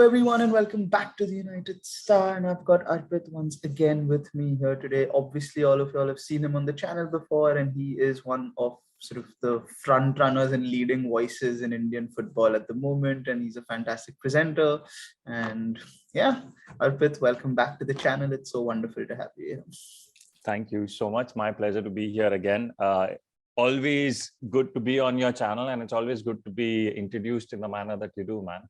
everyone, and welcome back to the United Star. And I've got Arpit once again with me here today. Obviously, all of y'all have seen him on the channel before, and he is one of sort of the front runners and leading voices in Indian football at the moment. And he's a fantastic presenter. And yeah, Arpit, welcome back to the channel. It's so wonderful to have you here. Thank you so much. My pleasure to be here again. Always good to be on your channel, and it's always good to be introduced in the manner that you do, man.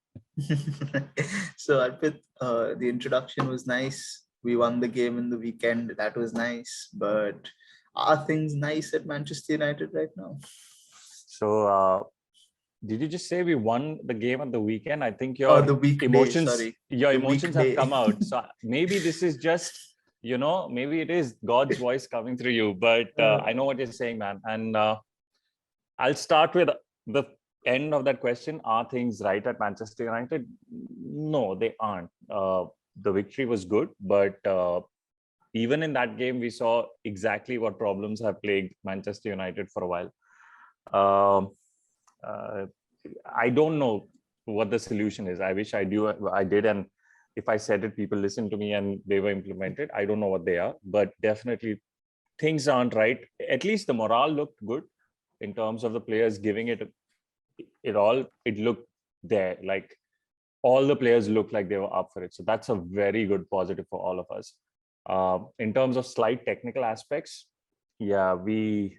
So Arpit, the introduction was nice. We won the game in the weekend. That was nice. But are things nice at Manchester United right now? So did you just say we won the game at the weekend? I think your emotions have come out. So maybe this is just, maybe it is God's voice coming through you, but I know what you're saying, man. And I'll start with the end of that question. Are things right at Manchester United? No, they aren't. The victory was good, but even in that game, we saw exactly what problems have plagued Manchester United for a while. I don't know what the solution is. I wish I did. And if I said it, people listened to me and they were implemented. I don't know what they are, but definitely things aren't right. At least the morale looked good in terms of the players giving it all. It looked there, like all the players looked like they were up for it. So that's a very good positive for all of us. In terms of slight technical aspects, yeah, we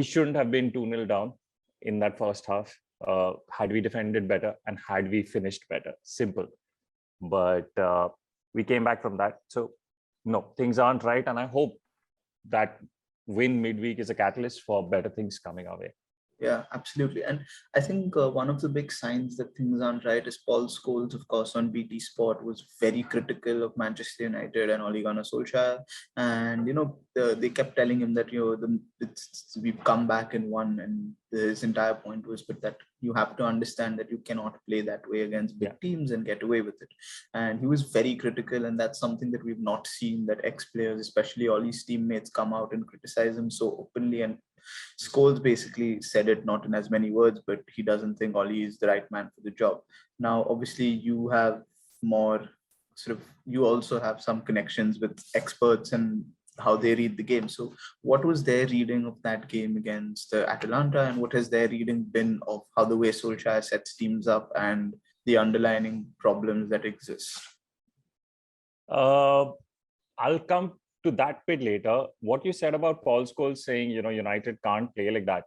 shouldn't have been 2-0 down in that first half. Had we defended better and had we finished better, simple. But we came back from that. So no, things aren't right. And I hope that win midweek is a catalyst for better things coming our way. Yeah, absolutely. And I think one of the big signs that things aren't right is Paul Scholes, of course, on BT Sport was very critical of Manchester United and Ole Gunnar Solskjaer. And, they kept telling him that, we've come back and won. And his entire point was, but that you have to understand that you cannot play that way against big teams and get away with it. And he was very critical. And that's something that we've not seen, that ex-players, especially Ole's teammates, come out and criticize him so openly. And Scholes basically said it not in as many words, but he doesn't think Ole is the right man for the job. Now, obviously, you have more you also have some connections with experts and how they read the game. So what was their reading of that game against Atalanta, and what has their reading been of how the way Solskjaer sets teams up and the underlying problems that exist? I'll come to that bit later. What you said about Paul Scholes saying, United can't play like that.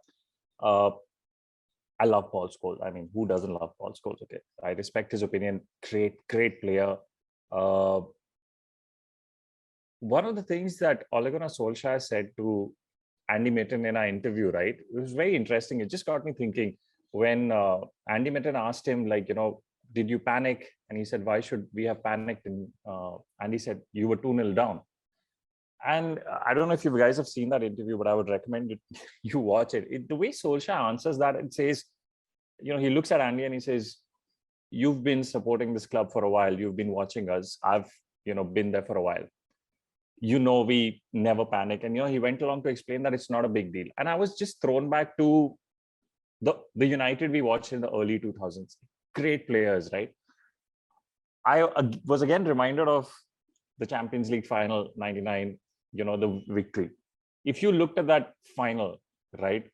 I love Paul Scholes. I mean, who doesn't love Paul Scholes? Okay, I respect his opinion. Great player. One of the things that Ole Gunnar Solskjaer said to Andy Mitten in our interview, right? It was very interesting. It just got me thinking when Andy Mitten asked him, did you panic? And he said, why should we have panicked? And Andy said, you were 2-0 down. And I don't know if you guys have seen that interview, but I would recommend you watch it. The way Solskjaer answers that, it says, he looks at Andy and he says, you've been supporting this club for a while. You've been watching us. I've, been there for a while. We never panic. And, he went along to explain that it's not a big deal. And I was just thrown back to the United we watched in the early 2000s. Great players, right? I was again reminded of the Champions League final, 99, the victory. If you looked at that final, right,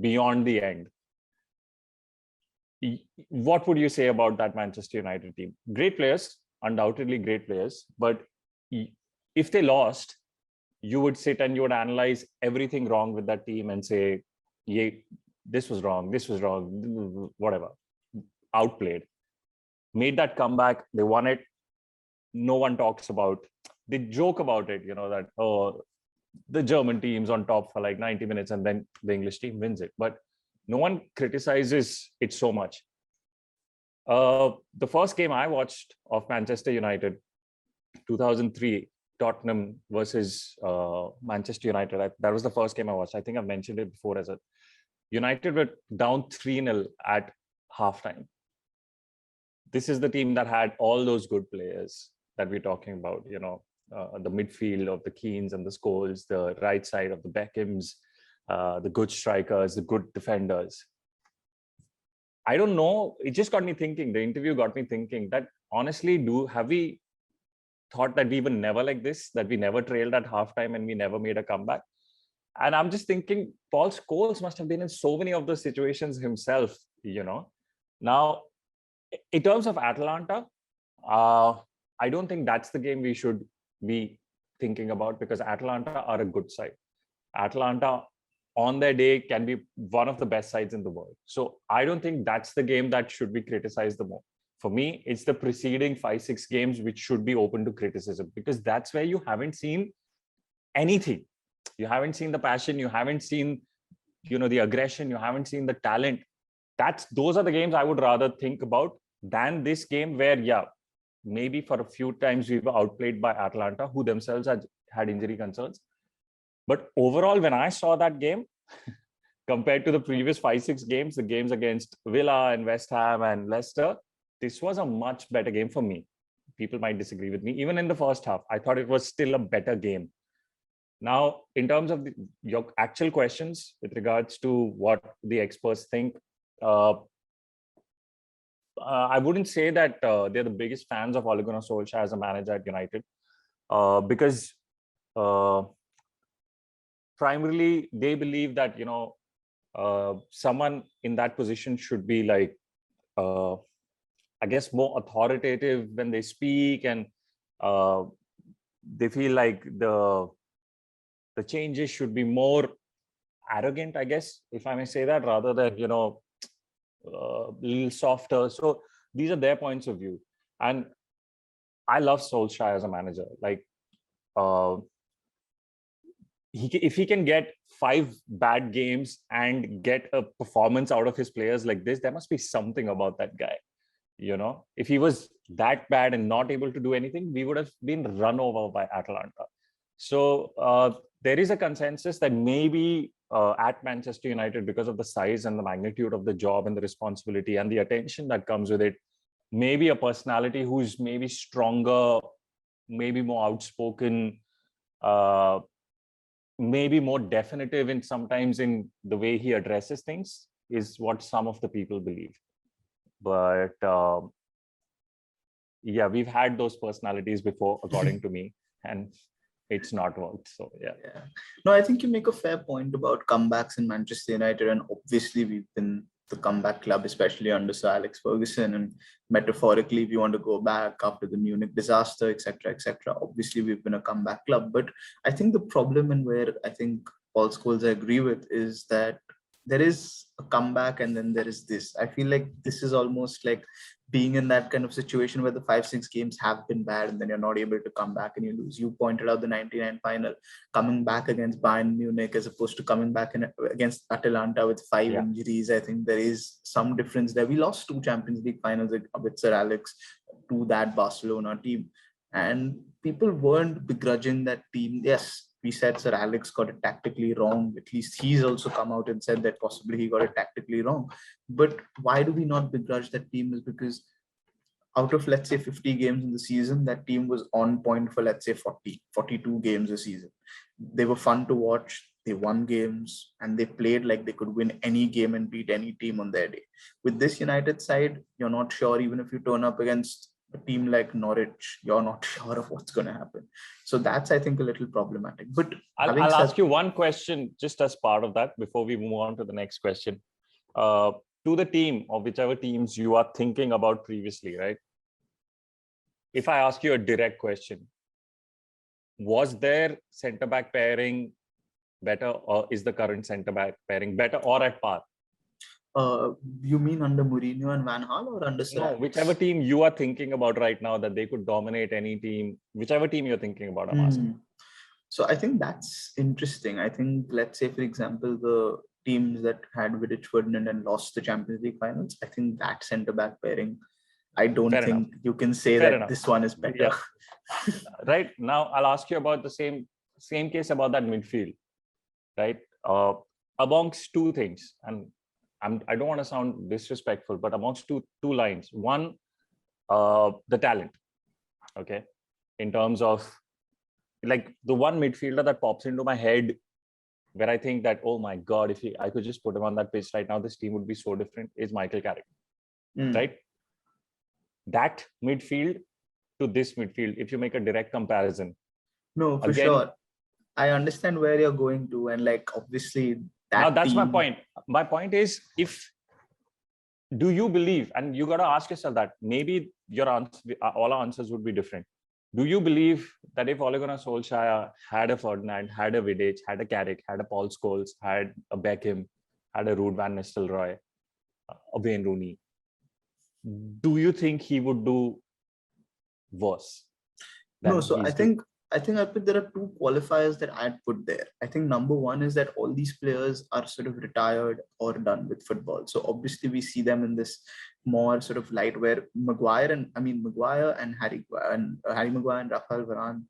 beyond the end, what would you say about that Manchester United team? Great players, undoubtedly great players, but if they lost, you would sit and you would analyze everything wrong with that team and say, yeah, this was wrong, whatever. Outplayed. Made that comeback, they won it. No one talks about, they joke about it, that, oh, the German team's on top for like 90 minutes and then the English team wins it. But no one criticizes it so much. The first game I watched of Manchester United, 2003, Tottenham versus Manchester United. That was the first game I watched. I think I've mentioned it before as a United were down 3-0 at halftime. This is the team that had all those good players that we're talking about, the midfield of the Keanes and the Scholes, the right side of the Beckhams, the good strikers, the good defenders. I don't know. It just got me thinking. The interview got me thinking that honestly, have we thought that we were never like this, that we never trailed at halftime and we never made a comeback? And I'm just thinking, Paul Scholes must have been in so many of those situations himself, Now, in terms of Atalanta, I don't think that's the game we should be thinking about, because Atalanta are a good side. Atalanta on their day can be one of the best sides in the world. So I don't think that's the game that should be criticized the more. For me, it's the preceding 5-6 games which should be open to criticism, because that's where you haven't seen anything. You haven't seen the passion, you haven't seen, the aggression, you haven't seen the talent. Those are the games I would rather think about than this game where, maybe for a few times we were outplayed by Atalanta, who themselves had injury concerns. But overall, when I saw that game, compared to the previous 5-6 games, the games against Villa and West Ham and Leicester, this was a much better game for me. People might disagree with me. Even in the first half, I thought it was still a better game. Now, in terms of your actual questions with regards to what the experts think, I wouldn't say that they're the biggest fans of Ole Gunnar Solskjaer as a manager at United, because primarily they believe that someone in that position should be like, I guess, more authoritative when they speak, and they feel like the changes should be more arrogant, I guess, if I may say that, rather than a little softer. So these are their points of view, and I love Solskjaer as a manager. Like, if he can get 5 bad games and get a performance out of his players like this, there must be something about that guy. If he was that bad and not able to do anything, we would have been run over by Atalanta. So there is a consensus that maybe at Manchester United, because of the size and the magnitude of the job and the responsibility and the attention that comes with it, maybe a personality who's maybe stronger, maybe more outspoken, maybe more definitive sometimes in the way he addresses things, is what some of the people believe. But we've had those personalities before, according to me, and it's not worked. So yeah. No, I think you make a fair point about comebacks in Manchester United, and obviously we've been the comeback club, especially under Sir Alex Ferguson, and metaphorically, if you want to go back after the Munich disaster, etc., etc., obviously we've been a comeback club. But I think the problem, and where I think Paul Scholes I agree with, is that there is a comeback and then there is this. I feel like this is almost like being in that kind of situation where the 5-6 games have been bad and then you're not able to come back and you lose. You pointed out the 99 final, coming back against Bayern Munich as opposed to coming back against Atalanta with 5 injuries. I think there is some difference there. We lost 2 Champions League finals with Sir Alex to that Barcelona team, and people weren't begrudging that team. Yes, we said Sir Alex got it tactically wrong. At least he's also come out and said that possibly he got it tactically wrong. But why do we not begrudge that team? Is because out of, let's say, 50 games in the season, that team was on point for, let's say, 42 games a season. They were fun to watch. They won games and they played like they could win any game and beat any team on their day. With this United side, you're not sure, even if you turn up against a team like Norwich, you're not sure of what's going to happen. So that's, I think, a little problematic. But I'll ask you one question just as part of that before we move on to the next question. To the team, or whichever teams you are thinking about previously, right? If I ask you a direct question, was their centre-back pairing better, or is the current centre-back pairing better or at par? You mean under Mourinho and Van Gaal, or under Sir Alex? Whichever team you are thinking about right now that they could dominate any team, whichever team you're thinking about, I'm asking. So I think that's interesting. I think, let's say, for example, the teams that had Vidic Ferdinand and lost the Champions League finals, I think that centre-back pairing, I don't think you can say that this one is better. Yeah. Right. Now, I'll ask you about the same case about that midfield, right? Amongst 2 things, and I don't want to sound disrespectful, but amongst two lines. One, the talent, okay? In terms of, like, the one midfielder that pops into my head where I think that, oh my God, if I could just put him on that pitch right now, this team would be so different, is Michael Carrick, right? That midfield to this midfield, if you make a direct comparison. No, for sure. I understand where you're going to, and like obviously that's my point. My point is, do you believe, and you got to ask yourself that, maybe your answer, all our answers would be different. Do you believe that if Ole Gunnar Solskjaer had a Ferdinand, had a Vidic, had a Carrick, had a Paul Scholes, had a Beckham, had a Ruud van Nistelrooy, a Wayne Rooney, do you think he would do worse? No, so I think Arpit, there are two qualifiers that I'd put there. I think number one is that all these players are sort of retired or done with football. So obviously we see them in this more sort of light where Maguire and Harry Maguire and Rafael Varane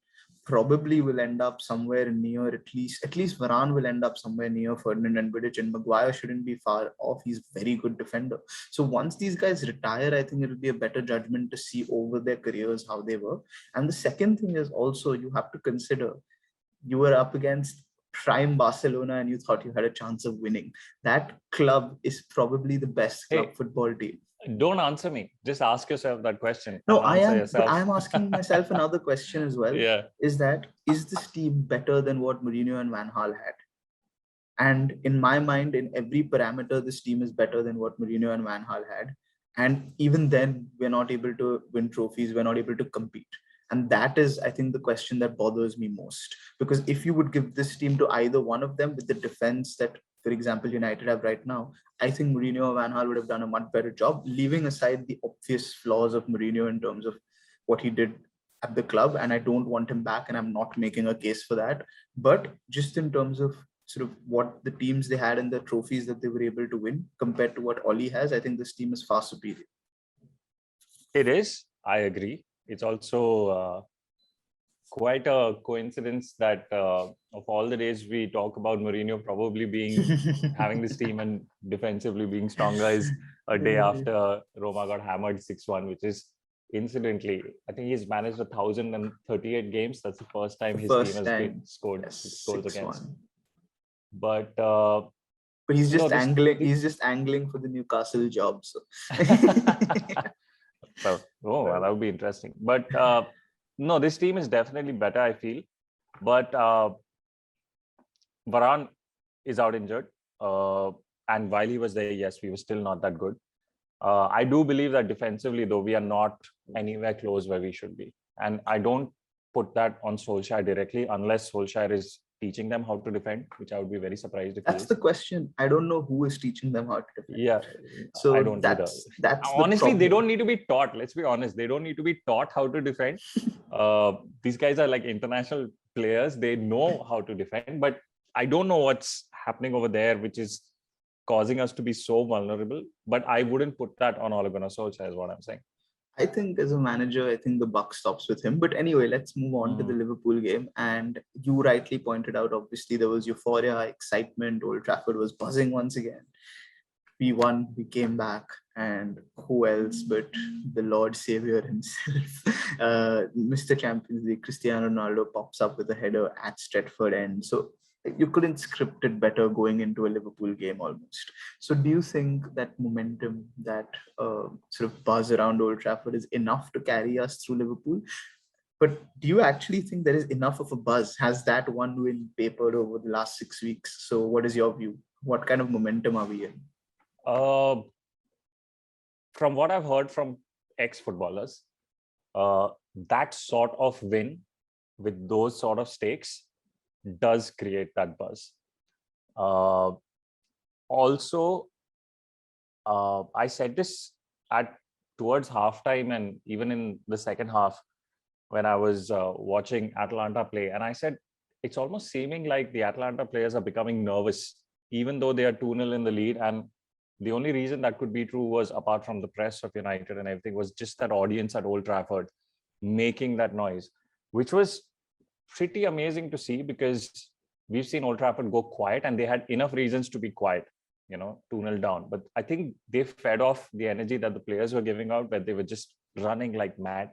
probably will end up somewhere near, at least Varane will end up somewhere near Ferdinand and Vidic, and Maguire shouldn't be far off. He's a very good defender. So once these guys retire, I think it will be a better judgment to see over their careers how they were. And the second thing is also, you have to consider, you were up against prime Barcelona and you thought you had a chance of winning. That club is probably the best club football team. Don't answer me. Just ask yourself that question. No, I am asking myself another question as well. Yeah. Is this team better than what Mourinho and Van Gaal had? And in my mind, in every parameter, this team is better than what Mourinho and Van Gaal had. And even then, we're not able to win trophies. We're not able to compete. And that is, I think, the question that bothers me most. Because if you would give this team to either one of them with the defense that, for example, United have right now, I think Mourinho or Van Gaal would have done a much better job, leaving aside the obvious flaws of Mourinho in terms of what he did at the club. And I don't want him back, and I'm not making a case for that. But just in terms of sort of what the teams they had and the trophies that they were able to win compared to what Oli has, I think this team is far superior. It is. I agree. It's also quite a coincidence that of all the days we talk about Mourinho probably having this team and defensively being stronger is a day after Roma got hammered 6-1, which is, incidentally, I think he's managed 1,038 games. That's the first time his team has been scored 6 goals against. But he's just angling. He's just angling for the Newcastle job. So. Well, that would be interesting. But no, this team is definitely better, I feel. But Varane is out injured. And while he was there, yes, we were still not that good. I do believe that defensively, though, we are not anywhere close where we should be. And I don't put that on Solskjaer directly, unless Solskjaer is teaching them how to defend, which I would be very surprised if that's the question. I don't know who is teaching them how to defend. Yeah, so I don't that's honestly, they don't need to be taught. Let's be honest, they don't need to be taught how to defend. These guys are like international players. They know how to defend, but I don't know what's happening over there, which is causing us to be so vulnerable. But I wouldn't put that on Ole Gunnar Solskjaer, is what I'm saying. I think as a manager, I think the buck stops with him. But anyway, let's move on to the Liverpool game. And you rightly pointed out, obviously, there was euphoria, excitement. Old Trafford was buzzing once again. We won, we came back. And who else but the Lord Savior himself? Mr. Champions League, Cristiano Ronaldo pops up with a header at Stretford End. So you couldn't script it better going into a Liverpool game almost. So do you think that momentum, that sort of buzz around Old Trafford is enough to carry us through Liverpool? But do you actually think there is enough of a buzz? Has that one win papered over the last 6 weeks? So what is your view? What kind of momentum are we in? From what I've heard from ex-footballers, that sort of win with those sort of stakes does create that buzz. Also, I said this towards halftime and even in the second half when I was watching Atalanta play, and I said it's almost seeming like the Atalanta players are becoming nervous, even though they are 2-0 in the lead. And the only reason that could be true was, apart from the press of United and everything, was just that audience at Old Trafford making that noise, which was pretty amazing to see, because we've seen Old Trafford go quiet and they had enough reasons to be quiet, 2-0 down. But I think they fed off the energy that the players were giving out, where they were just running like mad.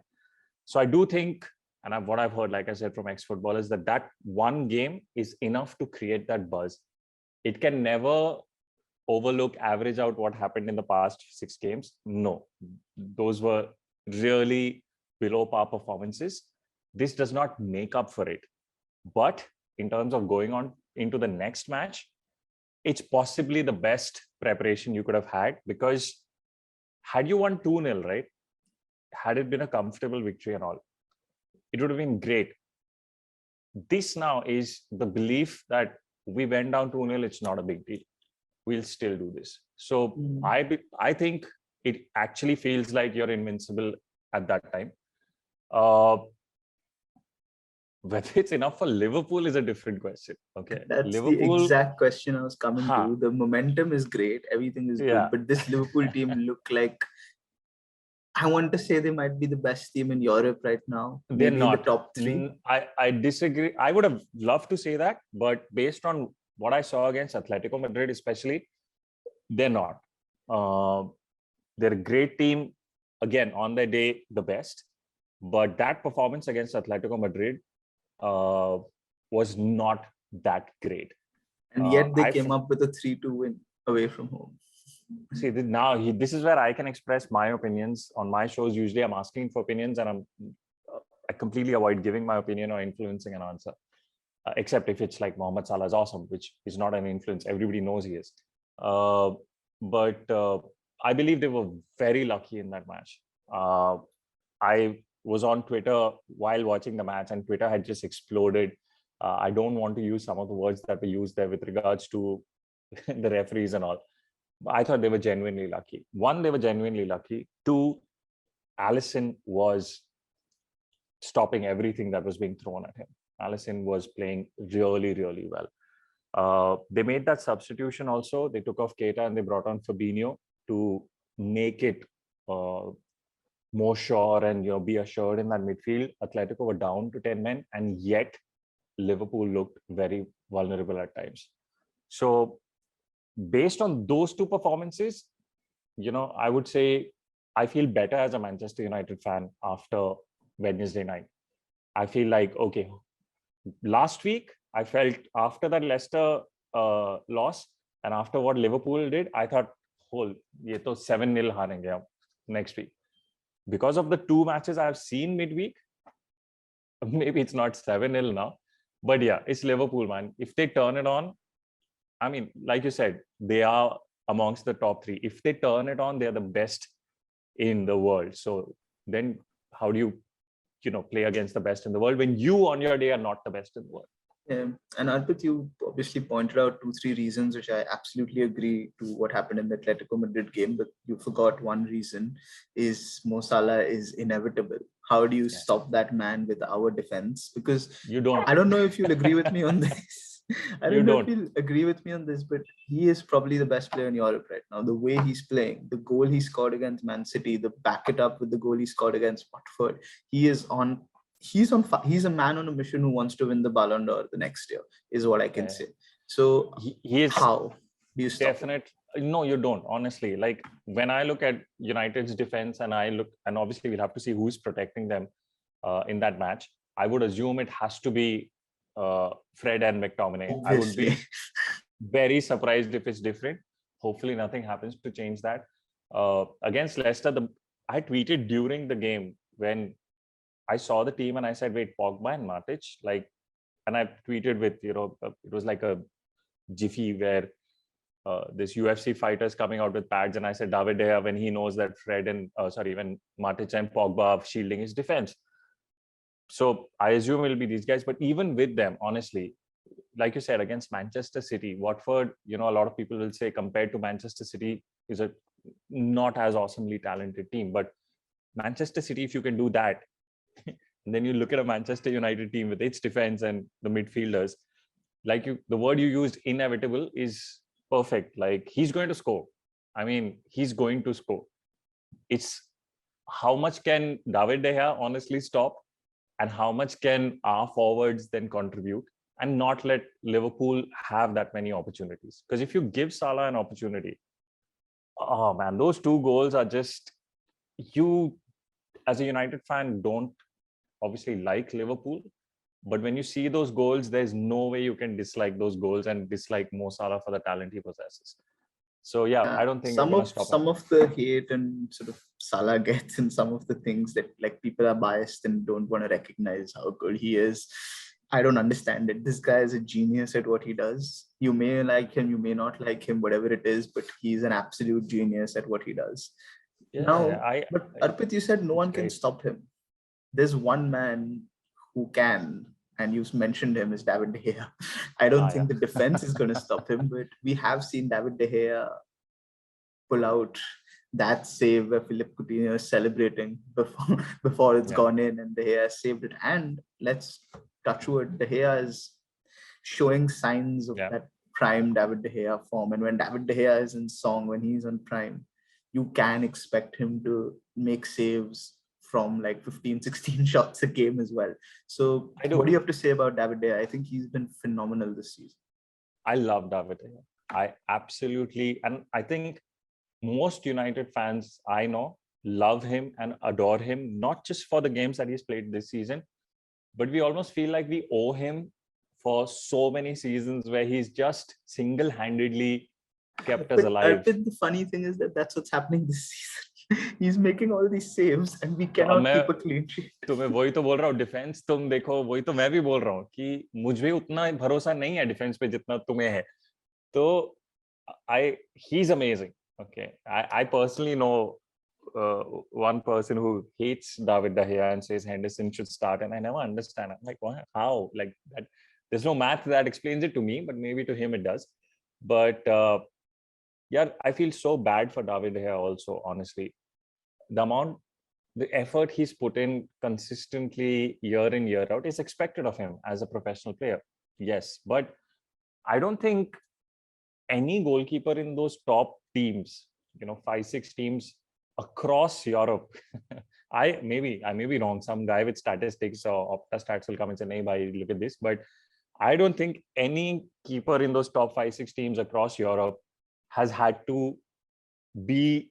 So I do think and what I've heard, like I said, from ex-footballers, that one game is enough to create that buzz. It can never overlook, average out what happened in the past 6 games. No, those were really below par performances. This does not make up for it. But in terms of going on into the next match, it's possibly the best preparation you could have had, because had you won 2-0, right? Had it been a comfortable victory and all, it would have been great. This now is the belief that we went down 2-0, it's not a big deal. We'll still do this. So I think it actually feels like you're invincible at that time. Whether it's enough for Liverpool is a different question. Okay, that's Liverpool, the exact question I was coming to. The momentum is great, everything is good, but this Liverpool team look like, I want to say they might be the best team in Europe right now. They're maybe not in the top 3. I disagree. I would have loved to say that, but based on what I saw against Atletico Madrid, especially, they're not. They're a great team. Again, on their day, the best. But that performance against Atletico Madrid was not that great. And yet they came up with a 3-2 win away from home. See, this is where I can express my opinions on my shows. Usually I'm asking for opinions, and I completely avoid giving my opinion or influencing an answer, except if it's like Mohamed Salah is awesome, which is not an influence. Everybody knows he is. But I believe they were very lucky in that match. I was on Twitter while watching the match, and Twitter had just exploded. I don't want to use some of the words that were used there with regards to the referees and all. I thought they were genuinely lucky. 1, they were genuinely lucky. 2, Alisson was stopping everything that was being thrown at him. Alisson was playing really, really well. They made that substitution also. They took off Keita and they brought on Fabinho to make it more sure and be assured in that midfield. Atletico were down to 10 men, and yet Liverpool looked very vulnerable at times. So based on those 2 performances, I would say I feel better as a Manchester United fan after Wednesday night. I feel like, okay, last week I felt after that Leicester loss and after what Liverpool did, I thought, ye to 7-0 harenge next week. Because of the 2 matches I've seen midweek, maybe it's not 7-0 now, but yeah, it's Liverpool, man. If they turn it on, I mean, like you said, they are amongst the top 3. If they turn it on, they're the best in the world. So then how do you, play against the best in the world when you on your day are not the best in the world? Yeah. And Arpit, you obviously pointed out 2-3 reasons, which I absolutely agree to what happened in the Atletico Madrid game, but you forgot one reason is Mo Salah is inevitable. How do you stop that man with our defense? Because you don't. I don't know if you'll agree with me on this. I don't know if you'll agree with me on this, but he is probably the best player in Europe right now. The way he's playing, the goal he scored against Man City, the back it up with the goal he scored against Watford. He's a man on a mission who wants to win the Ballon d'Or the next year, is what I can say. So he is, how do you stop definite? No, you don't. Honestly, like when I look at United's defense and obviously we'll have to see who's protecting them in that match. I would assume it has to be Fred and McTominay. Obviously. I would be very surprised if it's different. Hopefully nothing happens to change that. Against Leicester, I tweeted during the game when I saw the team and I said, wait, Pogba and Matic, and I tweeted with, it was like a jiffy where this UFC fighters coming out with pads, and I said, David De Gea, when he knows that when Matic and Pogba are shielding his defense. So I assume it'll be these guys, but even with them, honestly, like you said, against Manchester City, Watford, a lot of people will say compared to Manchester City is a not as awesomely talented team, but Manchester City, if you can do that, and then you look at a Manchester United team with its defense and the midfielders, the word you used, inevitable, is perfect. Like, he's going to score. I mean, he's going to score. It's how much can David De Gea honestly stop, and how much can our forwards then contribute and not let Liverpool have that many opportunities. Because if you give Salah an opportunity, oh man, those 2 goals are just, you as a United fan don't obviously like Liverpool, but when you see those goals, there's no way you can dislike those goals and dislike Mo Salah for the talent he possesses. So yeah, I don't think we're gonna stop some of the hate and sort of Salah gets, and some of the things that like people are biased and don't want to recognize how good he is. I don't understand it. This guy is a genius at what he does. You may like him, you may not like him, whatever it is, but he's an absolute genius at what he does. But Arpit, you said no one can stop him. There's one man who can, and you mentioned him, is David De Gea. I don't think the defense is going to stop him, but we have seen David De Gea pull out that save where Philippe Coutinho is celebrating before it's gone in, and De Gea saved it. And let's touch wood, De Gea is showing signs of that prime David De Gea form. And when David De Gea is in song, when he's on prime, you can expect him to make saves from like 15, 16 shots a game as well. So what do you have to say about David De Gea? I think he's been phenomenal this season. I love David De Gea. I absolutely, and I think most United fans I know love him and adore him, not just for the games that he's played this season, but we almost feel like we owe him for so many seasons where he's just single-handedly kept us alive. But the funny thing is that that's what's happening this season. He's making all these saves and we cannot keep a clean sheet. तो मैं वही तो बोल रहा हूँ, defence तुम देखो, वही तो मैं भी बोल रहा हूँ कि मुझे उतना भरोसा नहीं है डिफेंस पे जितना तुम्हें है. तो he's amazing. Okay, I personally know one person who hates David De Gea and says Henderson should start, and I never understand. I'm like, what? How? Like that? There's no math that explains it to me, but maybe to him it does. But yeah, I feel so bad for David De Gea also, honestly. The effort he's put in consistently year in, year out is expected of him as a professional player. Yes, but I don't think any goalkeeper in those top teams, 5-6 teams across Europe, I may be wrong. Some guy with statistics or Opta stats will come and say, "Nahi, bhai, look at this." But I don't think any keeper in those top 5-6 teams across Europe has had to be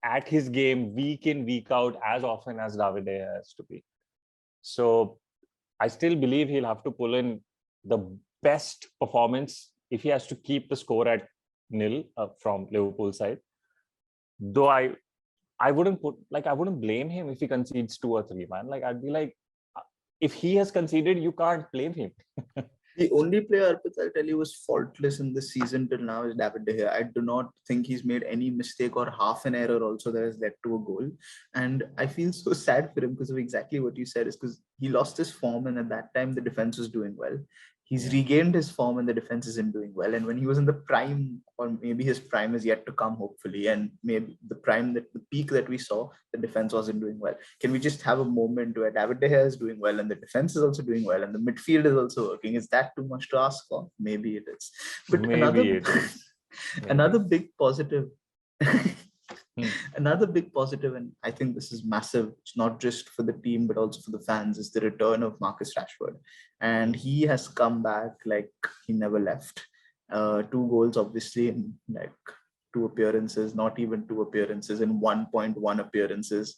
at his game week in, week out as often as David De Gea has to be. So I still believe he'll have to pull in the best performance if he has to keep the score at 0 from Liverpool side. Though I wouldn't blame him if he concedes 2 or 3, man. Like I'd be like, if he has conceded, you can't blame him. The only player, Arpit, I'll tell you, was faultless in this season till now is David De Gea. I do not think he's made any mistake or half an error also that has led to a goal. And I feel so sad for him because of exactly what you said, is because he lost his form and at that time the defense was doing well. He's regained his form and the defense isn't doing well. And when he was in the prime, or maybe his prime is yet to come, hopefully, and maybe the peak that we saw, the defense wasn't doing well. Can we just have a moment where David De Gea is doing well and the defense is also doing well and the midfield is also working? Is that too much to ask for? Maybe it is. But another big positive. Another big positive, and I think this is massive, it's not just for the team but also for the fans, is the return of Marcus Rashford. And he has come back like he never left. 2 goals obviously in like 2 appearances, not even 2 appearances, in 1.1 appearances.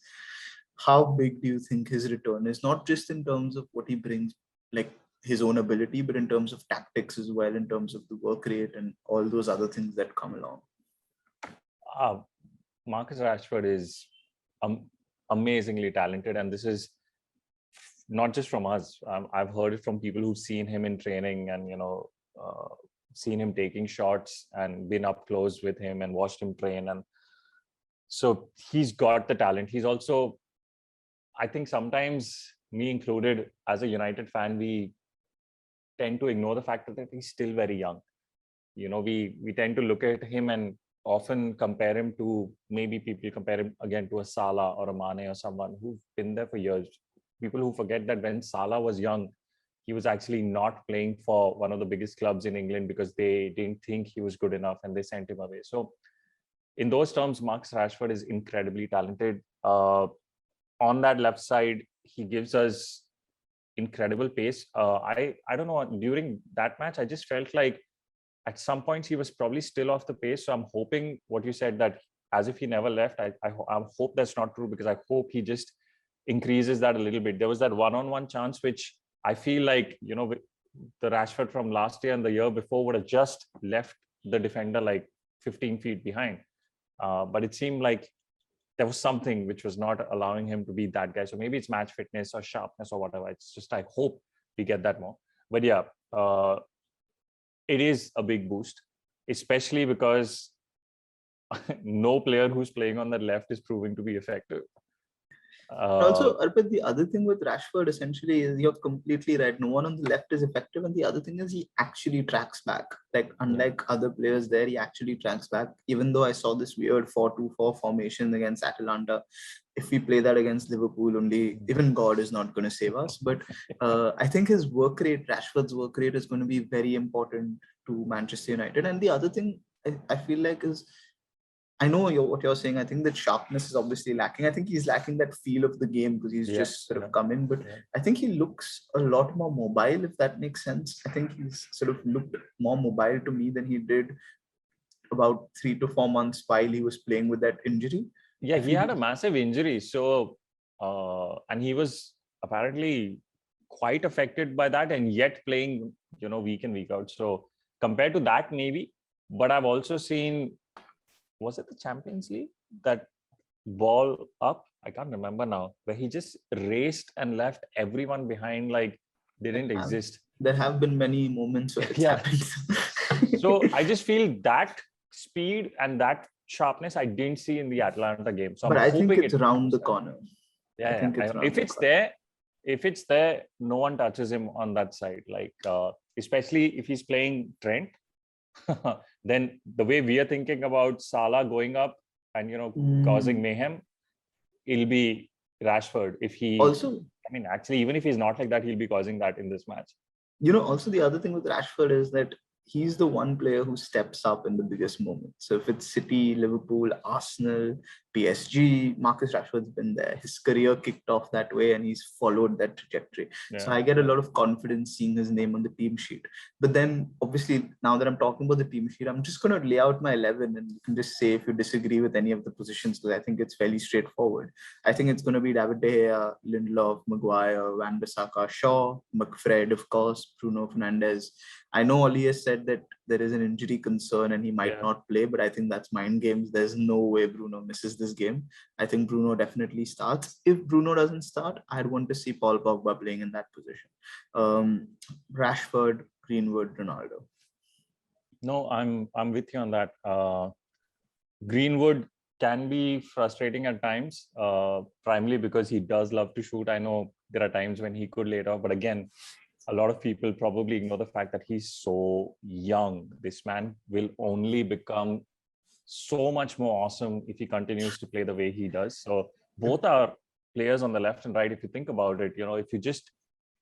How big do you think his return is, not just in terms of what he brings, like his own ability, but in terms of tactics as well, in terms of the work rate and all those other things that come along? Marcus Rashford is amazingly talented, and this is not just from us. I've heard it from people who've seen him in training and seen him taking shots and been up close with him and watched him train. And so he's got the talent. He's also, I think sometimes, me included, as a United fan, we tend to ignore the fact that he's still very young. We tend to look at him and often compare him to, maybe people compare him again to a Salah or a Mane or someone who've been there for years. People who forget that when Salah was young, he was actually not playing for one of the biggest clubs in England because they didn't think he was good enough and they sent him away. So in those terms, Marcus Rashford is incredibly talented. On that left side, he gives us incredible pace. I don't know, during that match, I just felt like at some points he was probably still off the pace. So I'm hoping what you said, that as if he never left, I hope that's not true, because I hope he just increases that a little bit. There was that one-on-one chance, which I feel like, the Rashford from last year and the year before would have just left the defender like 15 feet behind. But it seemed like there was something which was not allowing him to be that guy. So maybe it's match fitness or sharpness or whatever. It's just, I hope we get that more. But yeah, it is a big boost, especially because no player who's playing on the left is proving to be effective. Also, Arpit, the other thing with Rashford essentially is you're completely right. No one on the left is effective. And the other thing is he actually tracks back. Like, unlike other players there, he actually tracks back. Even though I saw this weird 4-2-4 formation against Atalanta, if we play that against Liverpool, only even God is not going to save us. But I think his work rate, Rashford's work rate, is going to be very important to Manchester United. And the other thing I feel like is, I know what you're saying. I think that sharpness is obviously lacking. I think he's lacking that feel of the game because he's just sort of come in. But I think he looks a lot more mobile, if that makes sense. I think he's sort of looked more mobile to me than he did about 3 to 4 months while he was playing with that injury. Yeah, he had a massive injury. So, and he was apparently quite affected by that and yet playing, week in, week out. So compared to that, maybe. But I've also seen, was it the Champions League, that ball up? I can't remember now, where he just raced and left everyone behind like they didn't exist. There have been many moments where it's happened. So I just feel that speed and that sharpness I didn't see in the Atlanta game. So but I think it's around the corner. Yeah, if it's there, no one touches him on that side. Like especially if he's playing Trent. Then the way we are thinking about Salah going up and causing mayhem, it'll be Rashford. If he also, actually, even if he's not like that, he'll be causing that in this match. Also the other thing with Rashford is that he's the one player who steps up in the biggest moments. So if it's City, Liverpool, Arsenal, PSG, Marcus Rashford's been there. His career kicked off that way and he's followed that trajectory. So I get a lot of confidence seeing his name on the team sheet. But then obviously now that I'm talking about the team sheet, I'm just going to lay out my 11 and you can just say if you disagree with any of the positions because I think it's fairly straightforward. I think it's going to be David De Gea, Lindelof, Maguire, Wan-Bissaka, Shaw, McFred, of course, Bruno Fernandes. I know Oli has said that there is an injury concern and he might not play, but I think that's mind games. There's no way Bruno misses this game. I think Bruno definitely starts. If Bruno doesn't start, I'd want to see Paul Pogba playing in that position. Rashford, Greenwood, Ronaldo. No, I'm with you on that. Greenwood can be frustrating at times, primarily because he does love to shoot. I know there are times when he could lay it off, but again, a lot of people probably ignore the fact that he's so young. This man will only become so much more awesome if he continues to play the way he does. So both are players on the left and right. If you think about it, if you just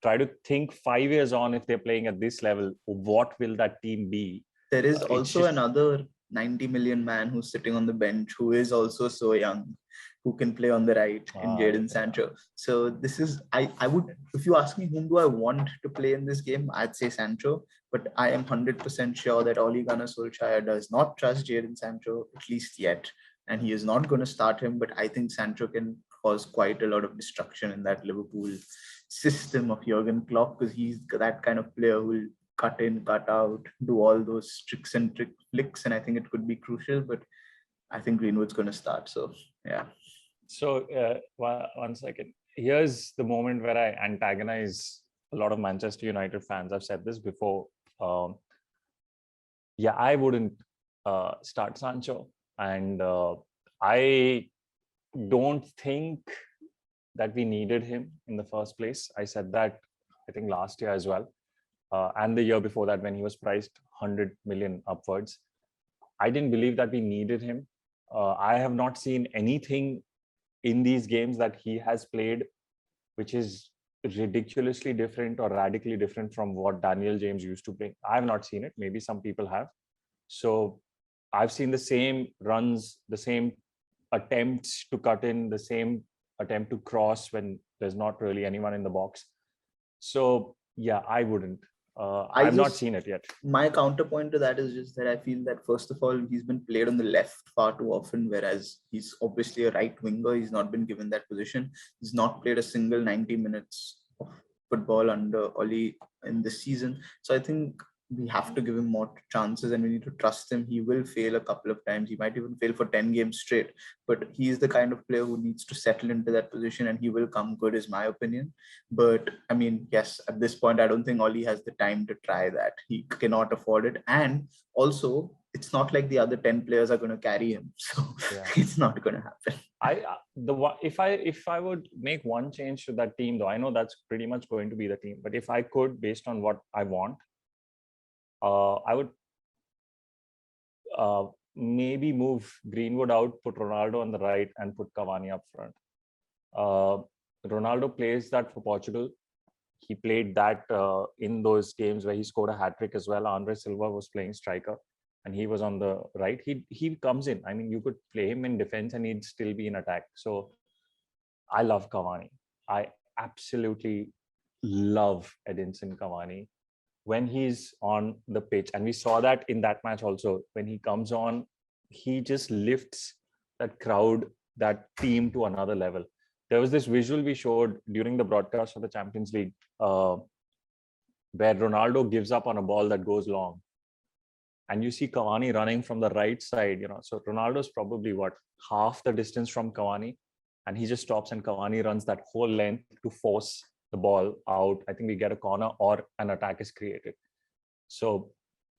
try to think 5 years on, if they're playing at this level, what will that team be? There is also another 90 million man who's sitting on the bench who is also so young, who can play on the right in Jadon Sancho. So this is, I would, if you ask me whom do I want to play in this game, I'd say Sancho, but I am 100% sure that Ole Gunnar Solskjaer does not trust Jadon Sancho, at least yet, and he is not going to start him, but I think Sancho can cause quite a lot of destruction in that Liverpool system of Jurgen Klopp because he's that kind of player who will cut in, cut out, do all those tricks and trick flicks, and I think it could be crucial, but I think Greenwood's going to start, so yeah. So one second. Here's the moment where I antagonize a lot of Manchester United fans. I've said this before. I wouldn't start Sancho. And I don't think that we needed him in the first place. I said that, I think, last year as well. And the year before that when he was priced 100 million upwards. I didn't believe that we needed him. I have not seen anything in these games that he has played which is ridiculously different or radically different from what Daniel James used to play. I have not seen it. Maybe some people have. So I've seen the same runs, the same attempts to cut in, the same attempt to cross when there's not really anyone in the box. So yeah, I wouldn't. I've not seen it yet. My counterpoint to that is just that I feel that, first of all, he's been played on the left far too often, whereas he's obviously a right winger. He's not been given that position. He's not played a single 90 minutes of football under Oli in this season. So I think we have to give him more chances and we need to trust him. He will fail a couple of times. He might even fail for 10 games straight, but he's the kind of player who needs to settle into that position and he will come good, is my opinion. But I mean, yes, at this point, I don't think Oli has the time to try that. He cannot afford it. And also, it's not like the other 10 players are going to carry him. So it's not going to happen. If I would make one change to that team, though, I know that's pretty much going to be the team, but if I could, based on what I want, I would maybe move Greenwood out, put Ronaldo on the right, and put Cavani up front. Ronaldo plays that for Portugal. He played that in those games where he scored a hat-trick as well. Andre Silva was playing striker and he was on the right. He comes in. I mean, you could play him in defense and he'd still be in attack. So I love Cavani. I absolutely love Edinson Cavani when he's on the pitch. And we saw that in that match also. When he comes on, he just lifts that crowd, that team to another level. There was this visual we showed during the broadcast of the Champions League where Ronaldo gives up on a ball that goes long. And you see Cavani running from the right side, So Ronaldo's probably half the distance from Cavani. And he just stops and Cavani runs that whole length to force the ball out. I think we get a corner or an attack is created. So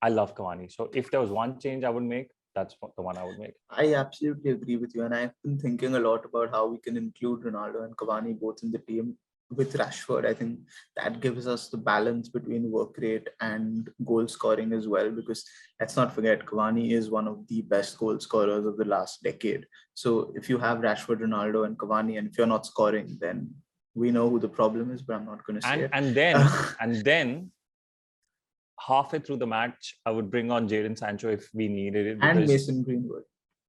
I love Cavani. So if there was one change I would make, that's the one I would make. I absolutely agree with you. And I've been thinking a lot about how we can include Ronaldo and Cavani both in the team with Rashford. I think that gives us the balance between work rate and goal scoring as well, because let's not forget, Cavani is one of the best goal scorers of the last decade. So if you have Rashford, Ronaldo and Cavani, and if you're not scoring, then we know who the problem is, but I'm not going to say it. And then halfway through the match, I would bring on Jadon Sancho if we needed it. And Mason Greenwood.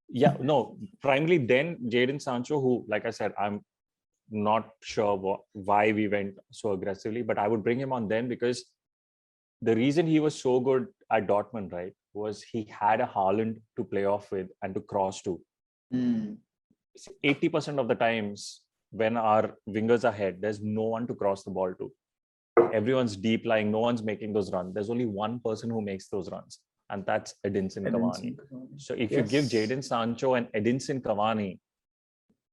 Yeah, no, primarily then Jadon Sancho, who, like I said, I'm not sure why we went so aggressively, but I would bring him on then because the reason he was so good at Dortmund, right, was he had a Haaland to play off with and to cross to. 80% of the times when our wingers are ahead, there's no one to cross the ball to. Everyone's deep lying, no one's making those runs. There's only one person who makes those runs, and that's Edinson Cavani. So if you give Jadon Sancho and Edinson Cavani,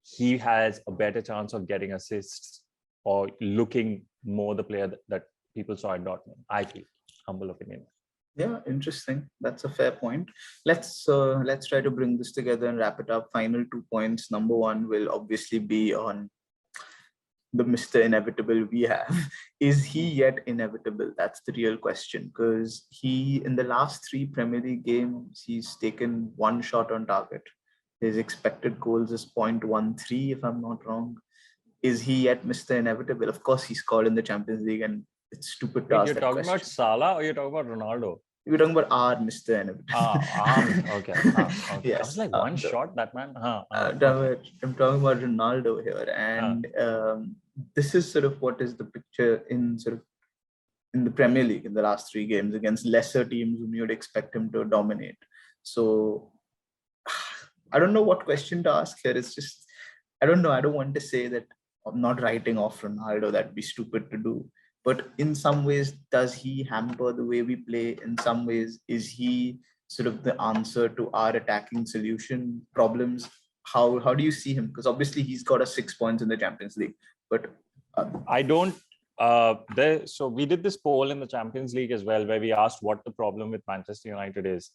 he has a better chance of getting assists or looking more the player that people saw at Dortmund. I feel, humble opinion. Yeah, interesting. That's a fair point. Let's try to bring this together and wrap it up. Final 2 points. Number one will obviously be on the Mr. Inevitable we have. Is he yet inevitable? That's the real question, because he, in the last 3 Premier League games, he's taken 1 shot on target. His expected goals is 0.13, if I'm not wrong. Is he yet Mr. Inevitable? Of course, he scored in the Champions League, and it's stupid to ask that question. You're talking about Salah or you're talking about Ronaldo? We're talking about our Mr. Inevitable. Okay. Yes. I was like, one shot, that man? I'm talking about Ronaldo here. And this is sort of what is the picture in the Premier League in the last 3 games against lesser teams whom you'd expect him to dominate. So I don't know what question to ask here. It's just, I don't know. I don't want to say that I'm not writing off Ronaldo. That'd be stupid to do. But in some ways, does he hamper the way we play? In some ways, is he sort of the answer to our attacking solution problems? How do you see him? Because obviously he's got us 6 points in the Champions League. But I don't. So we did this poll in the Champions League as well, where we asked what the problem with Manchester United is.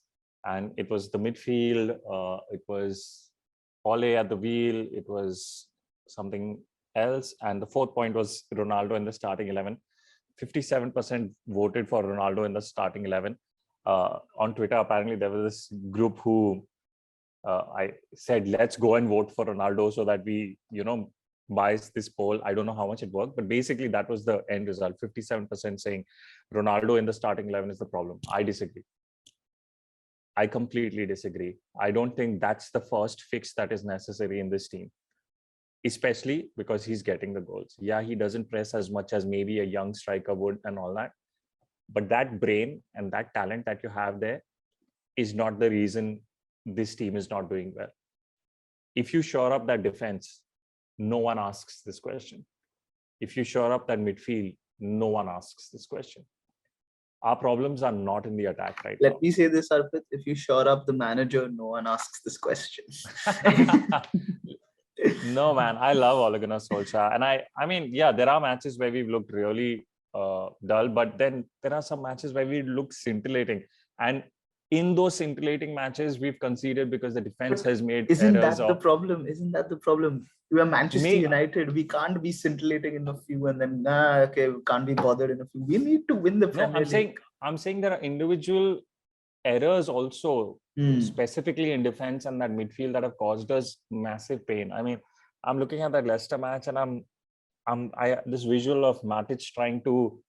And it was the midfield, it was Ole at the wheel, it was something else. And the 4th point was Ronaldo in the starting 11. 57% voted for Ronaldo in the starting 11. On Twitter, apparently there was this group who I said, let's go and vote for Ronaldo so that we, bias this poll. I don't know how much it worked, but basically that was the end result. 57% saying Ronaldo in the starting 11 is the problem. I disagree. I completely disagree. I don't think that's the first fix that is necessary in this team, especially because he's getting the goals. Yeah, he doesn't press as much as maybe a young striker would and all that. But that brain and that talent that you have there is not the reason this team is not doing well. If you shore up that defense, no one asks this question. If you shore up that midfield, no one asks this question. Our problems are not in the attack right now. Let me say this, Arpit. If you shore up the manager, no one asks this question. No, man. I love Ole Gunnar Solskjaer. And I mean, yeah, there are matches where we've looked really dull, but then there are some matches where we look scintillating. And in those scintillating matches, we've conceded because the defense has made Isn't that the problem? Isn't that the problem? We are Manchester United. We can't be scintillating in a few and then, okay, we can't be bothered in a few. We need to win the Premier League. I'm saying there are individual errors also, specifically in defense and that midfield, that have caused us massive pain. I mean, I'm looking at that Leicester match and this visual of Matic trying to,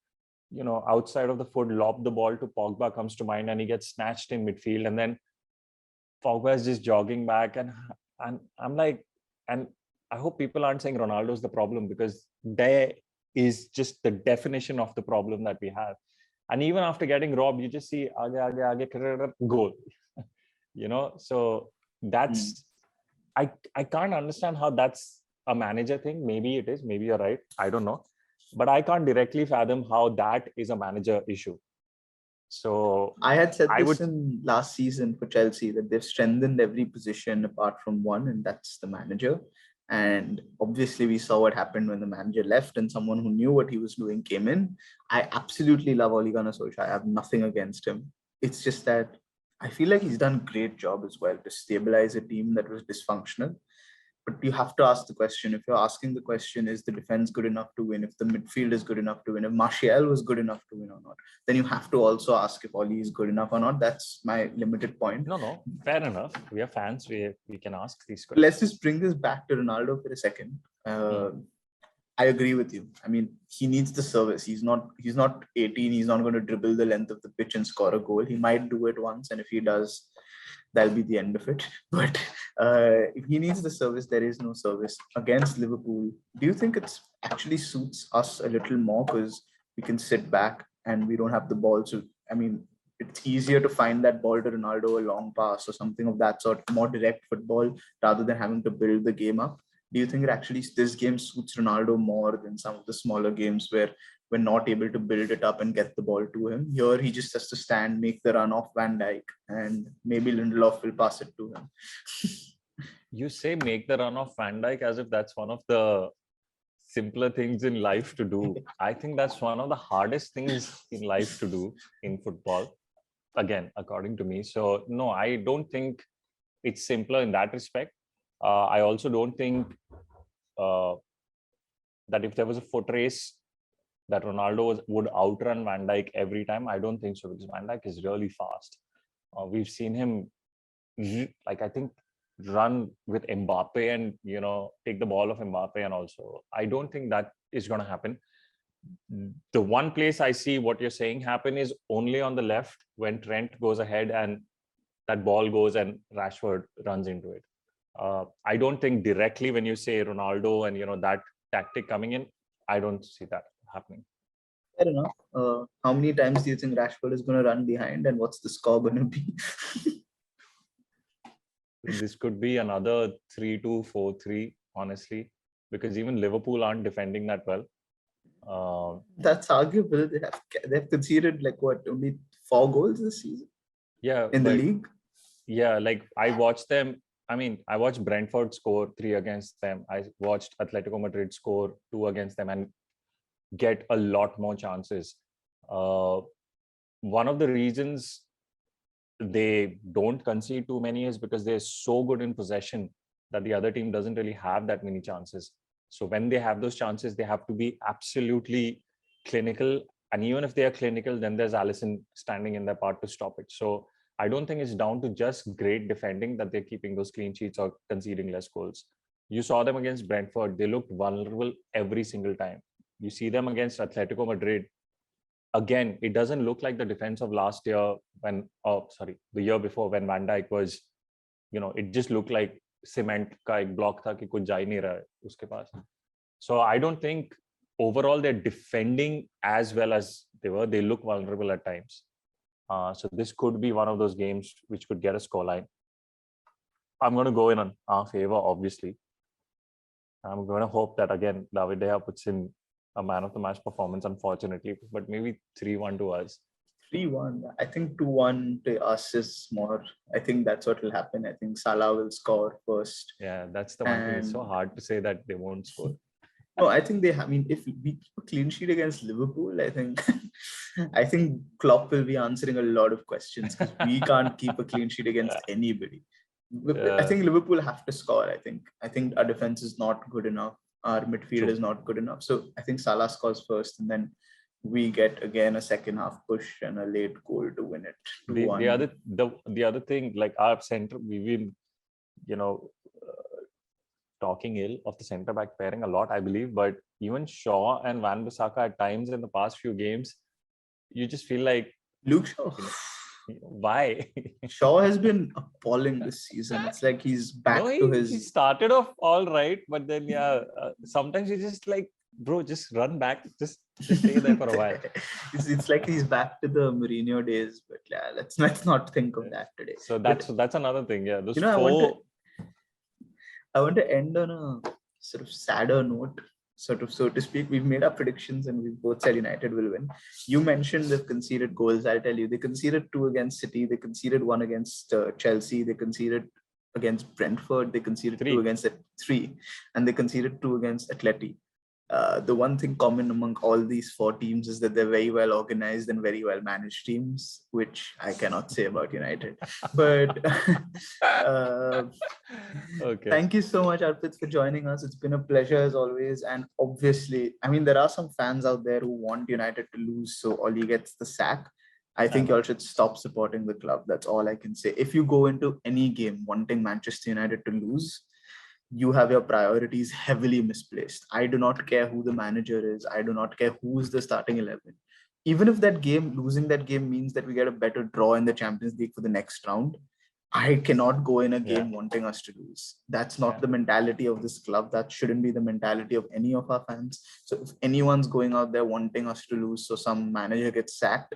outside of the foot, lob the ball to Pogba comes to mind, and he gets snatched in midfield, and then Pogba is just jogging back, and I'm like, and I hope people aren't saying Ronaldo's the problem, because there is just the definition of the problem that we have. And even after getting robbed, you just see goal. So that's I can't understand how that's a manager thing. Maybe it is, maybe you're right, I don't know, but I can't directly fathom how that is a manager issue. So I had said this in last season for Chelsea, that they've strengthened every position apart from one, and that's the manager. And obviously we saw what happened when the manager left and someone who knew what he was doing came in. I absolutely love Ole Gunnar Solskjaer. I have nothing against him. It's just that I feel like he's done a great job as well to stabilize a team that was dysfunctional. But you have to ask the question, if you're asking the question, is the defense good enough to win? If the midfield is good enough to win, if Martial was good enough to win or not, then you have to also ask if Ole is good enough or not. That's my limited point. No, fair enough. We are fans. We can ask these questions. Let's just bring this back to Ronaldo for a second. I agree with you. I mean, he needs the service. He's not 18. He's not going to dribble the length of the pitch and score a goal. He might do it once, and if he does, that'll be the end of it. But if he needs the service, there is no service. Against Liverpool, do you think it actually suits us a little more because we can sit back and we don't have the ball? So, I mean, it's easier to find that ball to Ronaldo, a long pass or something of that sort, more direct football, rather than having to build the game up. Do you think this game suits Ronaldo more than some of the smaller games where we're not able to build it up and get the ball to him? Here, he just has to stand, make the run off Van Dijk, and maybe Lindelof will pass it to him. You say make the run off Van Dijk as if that's one of the simpler things in life to do. I think that's one of the hardest things in life to do in football, again, according to me. So no, I don't think it's simpler in that respect. I also don't think that if there was a foot race that Ronaldo would outrun Van Dijk every time. I don't think so, because Van Dijk is really fast. We've seen him, I think, run with Mbappe and, take the ball of Mbappe. And also, I don't think that is going to happen. The one place I see what you're saying happen is only on the left, when Trent goes ahead and that ball goes and Rashford runs into it. I don't think directly when you say Ronaldo and, that tactic coming in, I don't see that happening. Fair enough. How many times do you think Rashford is going to run behind, and what's the score going to be? This could be another 3-2, 4-3, honestly, because even Liverpool aren't defending that well. That's arguable. They've conceded only 4 goals this season. Yeah, in the league. Yeah, I watched them. I mean, I watched Brentford score 3 against them. I watched Atletico Madrid score 2 against them and get a lot more chances. One of the reasons they don't concede too many is because they're so good in possession that the other team doesn't really have that many chances. So when they have those chances, they have to be absolutely clinical. And even if they are clinical, then there's Alisson standing in their part to stop it. So I don't think it's down to just great defending that they're keeping those clean sheets or conceding less goals. You saw them against Brentford. They looked vulnerable every single time. You see them against Atletico Madrid. Again, it doesn't look like the defense of last year the year before when Van Dijk was, it just looked like cement ka ek block tha ki kuch ja hi nahi raha hai uske paas. So I don't think overall they're defending as well as They look vulnerable at times. So this could be one of those games which could get a scoreline. I'm going to go in our favor, obviously. I'm going to hope that, again, David De Gea puts in a man of the match performance, unfortunately, but maybe 3-1 to us. 3-1. I think 2-1 to us is more. I think that's what will happen. I think Salah will score first. Yeah, that's the one thing. It's so hard to say that they won't score. No, I think I mean, if we keep a clean sheet against Liverpool, I think Klopp will be answering a lot of questions because we can't keep a clean sheet against anybody. I think Liverpool have to score. I think our defense is not good enough. Our midfield is not good enough. So I think Salah scores first, and then we get again a second half push and a late goal to win it. The other thing, like our center, we've been, talking ill of the centre back pairing a lot, I believe, but even Shaw and Van Bissaka at times in the past few games, you just feel like Luke Shaw. Why? Shaw has been appalling this season. It's like he's back to his. He started off all right, but then sometimes you just like, bro, just run back, just stay there for a while. It's like he's back to the Mourinho days, but yeah, let's not think of that today. So that's another thing. Yeah, those I want to end on a sort of sadder note, so to speak. We've made our predictions and we've both said United will win. You mentioned the conceded goals. I'll tell you, they conceded 2 against City. They conceded 1 against Chelsea. They conceded against Brentford. They conceded 3 against 3, and they conceded 2 against Atleti. The one thing common among all these 4 teams is that they're very well organized and very well managed teams, which I cannot say about United. But okay. Thank you so much, Arpit, for joining us. It's been a pleasure as always. And obviously, I mean, there are some fans out there who want United to lose, so Oli gets the sack. I think you all should stop supporting the club. That's all I can say. If you go into any game wanting Manchester United to lose, you have your priorities heavily misplaced. I do not care who the manager is. I do not care who's the starting 11. Even if losing that game means that we get a better draw in the Champions League for the next round, I cannot go in a game wanting us to lose. That's not the mentality of this club. That shouldn't be the mentality of any of our fans. So if anyone's going out there wanting us to lose, so some manager gets sacked,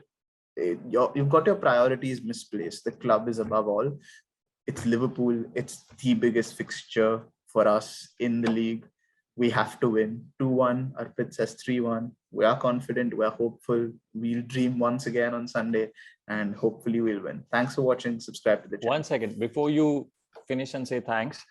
you've got your priorities misplaced. The club is above all. It's Liverpool. It's the biggest fixture for us in the league. We have to win. 2-1. Arpit says 3-1. We are confident. We are hopeful. We'll dream once again on Sunday, and hopefully we'll win. Thanks for watching. Subscribe to the channel. 1 second. Before you finish and say thanks,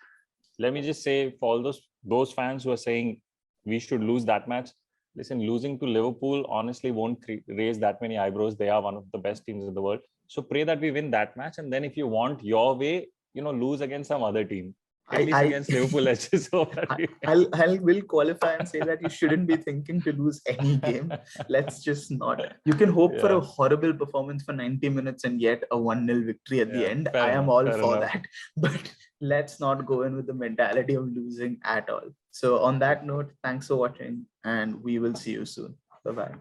let me just say, for all those fans who are saying we should lose that match, listen, losing to Liverpool honestly won't raise that many eyebrows. They are one of the best teams in the world. So pray that we win that match. And then if you want your way, lose against some other team. At least against Liverpool, let's just hope that I will qualify and say that you shouldn't be thinking to lose any game. Let's just not. You can hope for a horrible performance for 90 minutes and yet a 1-0 victory at the end. I am all for that. But let's not go in with the mentality of losing at all. So on that note, thanks for watching, and we will see you soon. Bye-bye.